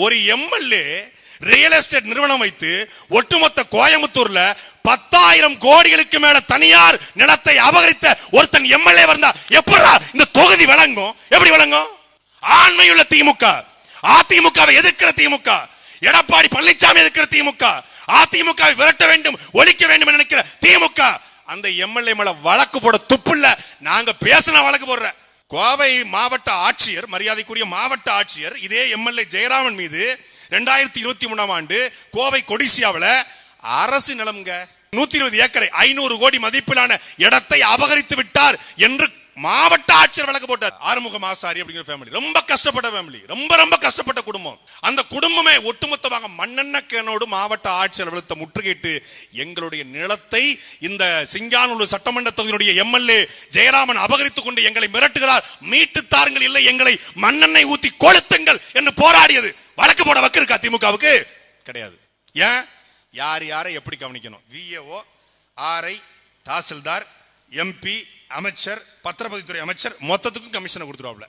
ஒரு MLA real estate நிறுவனம் வைத்து ஒட்டுமொத்த கோயம்புத்தூர்ல 10,000 கோடிகளுக்கு மேல தனியார் நிலத்தை அபகரித்த ஒருத்தன் எம்எல்ஏ வந்தா எப்படா இந்த தொகுதி விளங்கும்? எப்படி விளங்கும்? ஆண்மையுள்ள திமுக, அதிமுகவை எதிர்க்கிற திமுக, எடப்பாடி பழனிசாமி எதிர்க்கிற திமுக, அதிமுகவை விரட்ட வேண்டும், ஒழிக்க வேண்டும் என்று நினைக்கிற திமுக, அந்த எம்எல்ஏ மேல வழக்கு போட துப்புல்ல. நாங்க பேசின வழக்கு போடுற கோவை மாவட்ட ஆட்சியர், மரியாதைக்குரிய மாவட்ட ஆட்சியர் இதே எம்எல்ஏ ஜெயராமன் மீது 2023ஆம் ஆண்டு கோவை கொடிசியாவில் அரசு நிலம்ங்க 120 ஏக்கரை 500 கோடி மதிப்பிலான இடத்தை அபகரித்து விட்டார் என்று மாவட்ட ஆட்சியர் வழக்கு போட்டார். ஆறுமுகம் ஆசாரி அப்படிங்கிற ஃபேமிலி ரொம்ப கஷ்டப்பட்ட ஃபேமிலி, ரொம்ப கஷ்டப்பட்ட குடும்பம். அந்த குடும்பமே ஒட்டுமொத்தமாக மண்ணெண்ணக்கேனோடு மாவட்ட ஆட்சியர் அலுவலகத்தை முற்றுகையிட்டு எங்களுடைய நிலத்தை இந்த சிங்கானூர் சட்டமன்ற தொகுதியுடைய எம்எல்ஏ ஜெயராமன் அபகரித்துக் கொண்டு எங்களை மிரட்டுகிறார், மீட்டு தாருங்கள், இல்லை எங்களை மண்ணெண்ணெய் ஊத்தி கொளுத்துங்கள் என்று போராடியது. வழக்கு போட வக்கு இருக்கா திமுகவுக்கு? கிடையாது. ஏன்? யாரை எப்படி கவனிக்கணும்? விஏஓ, ஆர்ஐ, தாசில்தார், எம்பி, அமைச்சர், பத்திரப்பதிவுத்துறை அமைச்சர் மொத்தத்துக்கும் கமிஷனை கொடுத்துருவாப்ல.